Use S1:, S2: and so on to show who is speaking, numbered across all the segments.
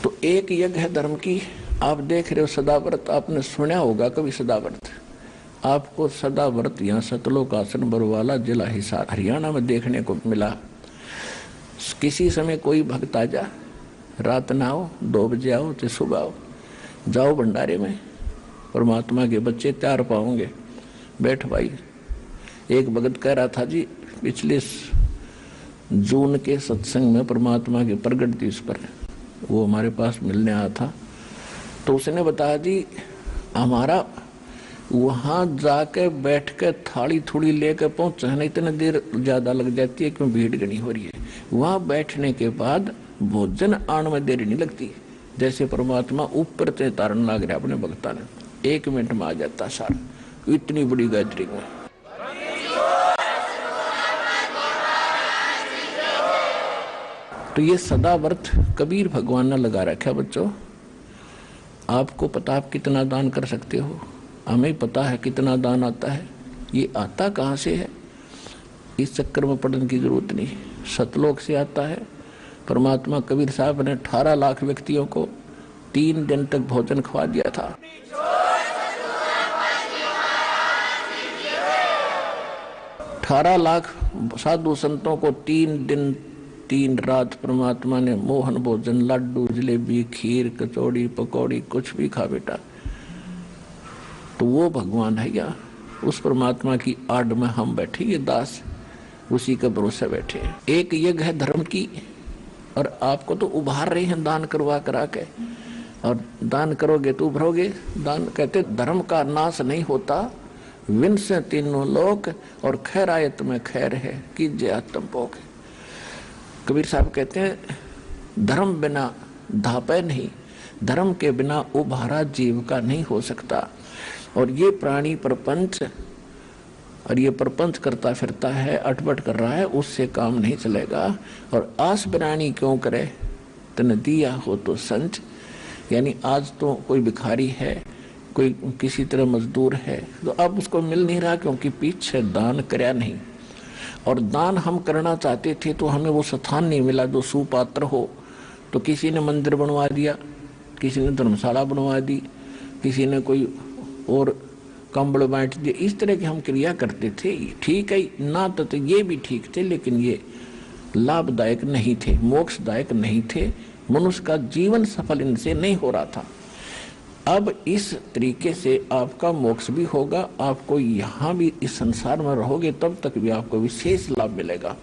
S1: तो एक यज्ञ है धर्म की। आप देख रहे हो सदाव्रत, आपने सुना होगा कभी सदाव्रत। आपको सदाव्रत यहाँ सतलोक आश्रम बरवाला जिला हिसार हरियाणा में देखने को मिला। किसी समय कोई भक्त आ जा, रात ना आओ, 2 बजे आओ तो सुबह आओ, जाओ भंडारे में, परमात्मा के बच्चे तैयार पाओगे। बैठ भाई। एक भगत कह रहा था जी, पिछले जून के सत्संग में परमात्मा के प्रगट दिवस पर वो हमारे पास मिलने आया था, तो उसने बताया जी हमारा वहाँ जाके बैठ के थाली थोड़ी लेकर पहुँच है, इतने देर ज़्यादा लग जाती है क्यों, भीड़ घनी हो रही है। वहाँ बैठने के बाद भोजन आने में देरी नहीं लगती, जैसे परमात्मा ऊपर से तारण लग रहा अपने भक्ता ने, 1 मिनट में आ जाता सारा, इतनी बड़ी गायत्री में। तो ये सदा व्रत कबीर भगवान ने लगा रखा है बच्चों। आपको पता आप कितना दान कर सकते हो, हमें पता है कितना दान आता है। ये आता कहाँ से है, इस चक्कर में पढ़ने की जरूरत नहीं। सतलोक से आता है। परमात्मा कबीर साहब ने 18 लाख व्यक्तियों को 3 दिन तक भोजन खवा दिया था। 18 लाख साधु संतों को 3 दिन 3 रात परमात्मा ने मोहन भोजन, लड्डू, जलेबी, खीर, कचौड़ी, पकौड़ी, कुछ भी खा बेटा। तो वो भगवान है या उस परमात्मा की आड़ में हम बैठे, ये दास उसी का भरोसा बैठे हैं। एक यज्ञ है धर्म की, और आपको तो उभार रहे हैं दान करवा करा के, और दान करोगे तो उभरोगे। दान कहते धर्म का नाश नहीं होता, विन से 3 लोक, और खैरायत में खैर है कीजिए आत्म भोग। कबीर साहब कहते हैं धर्म बिना धापे नहीं, धर्म के बिना उभारा जीव का नहीं हो सकता। और ये प्राणी प्रपंच, और ये प्रपंच करता फिरता है, अटपट कर रहा है, उससे काम नहीं चलेगा। और आस बिरानी क्यों करे, तन दिया हो तो संच। यानी आज तो कोई भिखारी है, कोई किसी तरह मजदूर है, तो अब उसको मिल नहीं रहा क्योंकि पीछे दान करया नहीं। और दान हम करना चाहते थे तो हमें वो स्थान नहीं मिला जो सुपात्र हो। तो किसी ने मंदिर बनवा दिया, किसी ने धर्मशाला बनवा दी, किसी ने कोई और कंबल बांट दिए। इस तरह की हम क्रिया करते थे। ठीक है ना, तो ये भी ठीक थे, लेकिन ये लाभदायक नहीं थे, मोक्षदायक नहीं थे। मनुष्य का जीवन सफल इनसे नहीं हो रहा था। अब इस तरीके से आपका मोक्ष भी होगा, आपको यहाँ भी इस संसार में रहोगे तब तक भी आपको विशेष लाभ मिलेगा,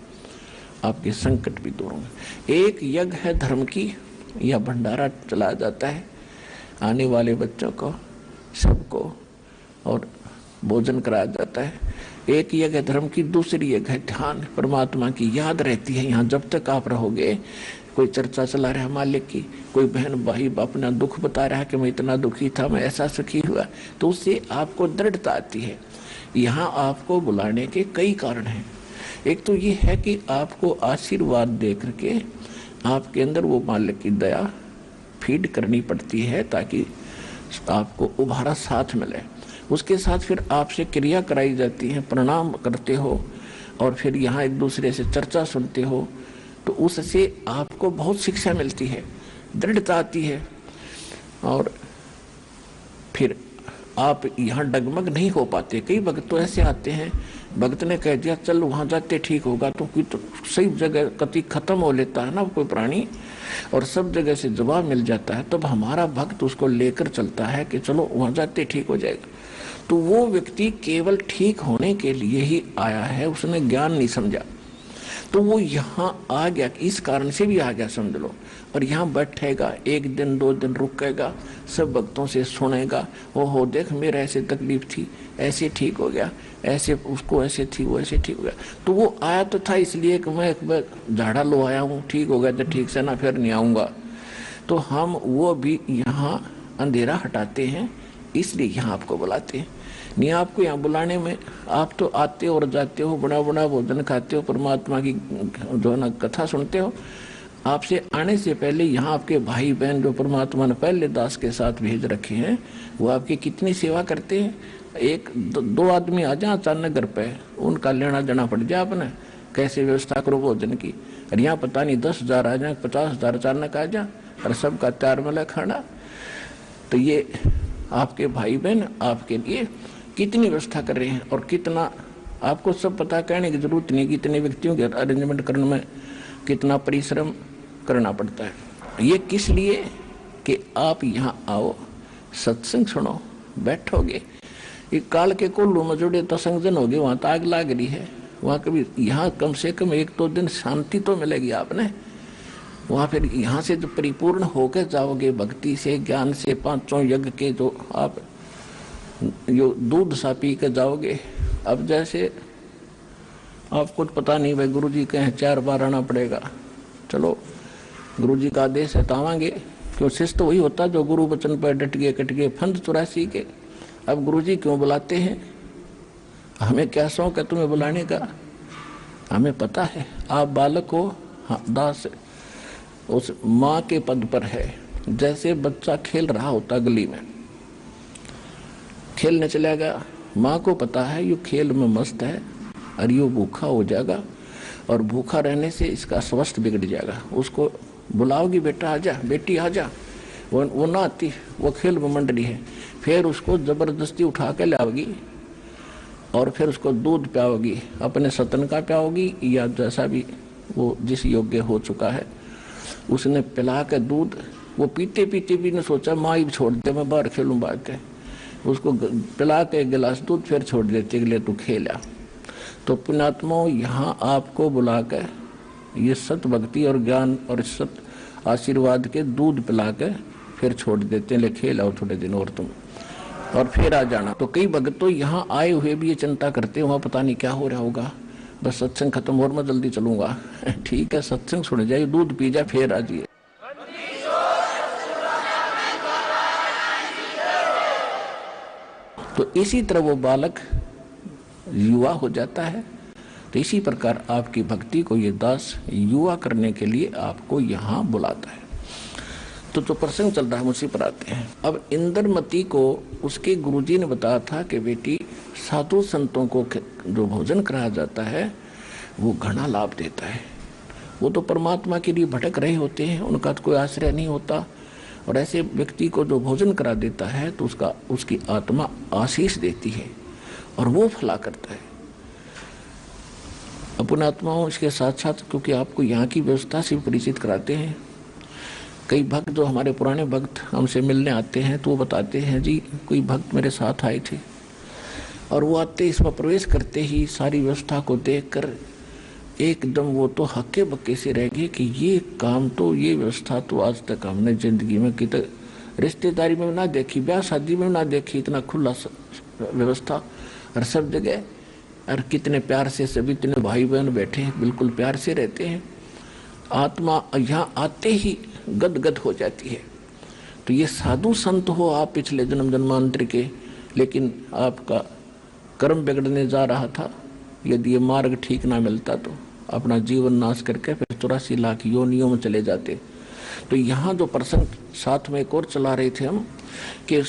S1: आपके संकट भी दूर होंगे। एक यज्ञ है धर्म की, यह भंडारा चलाया जाता है आने वाले बच्चों को, सबको, और भोजन कराया जाता है। एक यज्ञ है धर्म की, दूसरी यज्ञ है ध्यान। परमात्मा की याद रहती है यहाँ जब तक आप रहोगे। कोई चर्चा चला रहा है मालिक की, कोई बहन भाई अपना दुख बता रहा है कि मैं इतना दुखी था, मैं ऐसा सुखी हुआ, तो उससे आपको दृढ़ता आती है। यहाँ आपको बुलाने के कई कारण हैं। एक तो ये है कि आपको आशीर्वाद दे करके आपके अंदर वो मालिक की दया फीड करनी पड़ती है ताकि आपको उभारा साथ मिले। उसके साथ फिर आपसे क्रिया कराई जाती है, प्रणाम करते हो, और फिर यहाँ एक दूसरे से चर्चा सुनते हो, तो उससे आपको बहुत शिक्षा मिलती है, दृढ़ता आती है। और फिर आप यहाँ डगमग नहीं हो पाते। कई भक्त तो ऐसे आते हैं, भक्त ने कह दिया चल वहाँ जाते ठीक होगा, तो कोई तो सही जगह कति खत्म हो लेता है ना कोई प्राणी, और सब जगह से जवाब मिल जाता है, तब हमारा भक्त उसको लेकर चलता है कि चलो वहाँ जाते ठीक हो जाएगा। तो वो व्यक्ति केवल ठीक होने के लिए ही आया है, उसने ज्ञान नहीं समझा, तो वो यहाँ आ गया, इस कारण से भी आ गया समझ लो। और यहाँ बैठेगा, 1 दिन 2 दिन रुकेगा, सब भक्तों से सुनेगा, ओहो देख मेरा ऐसे तकलीफ थी, ऐसे ठीक हो गया, ऐसे उसको ऐसे थी, वो ऐसे ठीक हो गया। तो वो आया तो था इसलिए कि मैं एक बार झाड़ा लो आया हूँ, ठीक हो गया तो ठीक से ना फिर नहीं आऊँगा। तो हम वो भी यहाँ अंधेरा हटाते हैं, इसलिए यहाँ आपको बुलाते हैं। नहीं आपको यहाँ बुलाने में, आप तो आते और जाते हो, बड़ा बड़ा भोजन खाते हो, परमात्मा की जो है ना कथा सुनते हो। आपसे आने से पहले यहाँ आपके भाई बहन जो परमात्मा ने पहले दास के साथ भेज रखे हैं, वो आपकी कितनी सेवा करते हैं। 1-2 आदमी आ जाए अचानक घर पे, उनका लेना देना पड़ जाए, आपने कैसे व्यवस्था करो भोजन की। और यहाँ पता नहीं 10,000 आ जाए, 50,000 अचानक आ जाए, और सबका त्यार मिला खाना। तो ये आपके भाई बहन आपके लिए कितनी व्यवस्था कर रहे हैं और कितना आपको सब पता, कहने की जरूरत नहीं, कितने व्यक्तियों के अरेंजमेंट करने में कितना परिश्रम करना पड़ता है। ये किस लिए कि आप यहाँ आओ, सत्संग सुनो, बैठोगे, ये काल के कोल्लू में जुड़े तो संगजन होगे, वहां तो आग लाग रही है, वहां कभी यहाँ कम से कम 1-2 दिन शांति तो मिलेगी आपने। वहां फिर यहाँ से जो परिपूर्ण होकर जाओगे भक्ति से, ज्ञान से, 5 यज्ञ के जो आप जो दूध सा पी के जाओगे। अब जैसे आप कुछ पता नहीं भाई गुरुजी कहें 4 बार आना पड़ेगा, चलो गुरुजी का आदेश है तावांगे, क्यों शिष्य तो वही होता जो गुरु वचन पर डट गए, कट गए, फंद 84 के। अब गुरुजी क्यों बुलाते हैं, हमें क्या शौक है तुम्हें बुलाने का, हमें पता है आप बालक हो, हाँ, दास उस माँ के पद पर है। जैसे बच्चा खेल रहा होता गली में, खेलने चला गया, माँ को पता है ये खेल में मस्त है और ये भूखा हो जाएगा और भूखा रहने से इसका स्वास्थ्य बिगड़ जाएगा। उसको बुलाओगी बेटा आजा, बेटी आजा, वो ना आती, वो खेल में मंडली है, फिर उसको जबरदस्ती उठा के लाओगी और फिर उसको दूध पियाओगी, अपने सतन का पियाओगी या जैसा भी वो जिस योग्य हो चुका है उसने पिला के दूध, वो पीते पीते भी ने सोचा माँ ही छोड़ दे, मैं बाहर खेलूँ भाग के, उसको पिला के गिलास दूध फिर छोड़ देते के लिए तू खेला। तो पुण्यात्माओं यहाँ आपको बुला कर ये सत भक्ति और ज्ञान और सत आशीर्वाद के दूध पिला के फिर छोड़ देते हैं, ले खेल आओ थोड़े दिन और तुम, और फिर आ जाना। तो कई भक्त तो यहाँ आए हुए भी ये चिंता करते हैं वहाँ पता नहीं क्या हो रहा होगा, बस सत्संग खत्म और मैं जल्दी चलूंगा। ठीक है, सत्संग सुन जाइए, दूध पी जाए, फिर आ जाइए। तो इसी तरह वो बालक युवा हो जाता है। तो इसी प्रकार आपकी भक्ति को ये दास युवा करने के लिए आपको यहाँ बुलाता है। तो जो प्रसंग चल रहा है उसी पर आते हैं। अब इंद्रमती को उसके गुरुजी ने बताया था कि बेटी साधु संतों को जो भोजन कराया जाता है वो घना लाभ देता है। वो तो परमात्मा के लिए भटक रहे होते हैं, उनका तो कोई आश्रय नहीं होता, और ऐसे व्यक्ति को जो भोजन करा देता है तो उसकी आत्मा आशीष देती है और वो फला करता है। अपने आत्माओं इसके साथ साथ, क्योंकि आपको यहाँ की व्यवस्था से परिचित कराते हैं। कई भक्त जो हमारे पुराने भक्त हमसे मिलने आते हैं तो वो बताते हैं जी कोई भक्त मेरे साथ आए थे और वो आते इसमें प्रवेश करते ही सारी व्यवस्था को देखकर एकदम वो तो हक्के बक्के से रह गए कि ये काम तो, ये व्यवस्था तो आज तक हमने जिंदगी में कितने रिश्तेदारी में ना देखी, ब्याह शादी में ना देखी, इतना खुला व्यवस्था और सब जगह, और कितने प्यार से सभी इतने भाई बहन बैठे हैं, बिल्कुल प्यार से रहते हैं। आत्मा यहाँ आते ही गदगद हो जाती है। तो ये साधु संत हो आप पिछले जन्म जन्मांतर के, लेकिन आपका कर्म बिगड़ने जा रहा था, यदि ये मार्ग ठीक ना मिलता तो अपना जीवन नाश करके फिर 84 लाख योनियों में चले जाते। तो यहाँ जो प्रसंग साथ में एक और चला रहे थे हम कि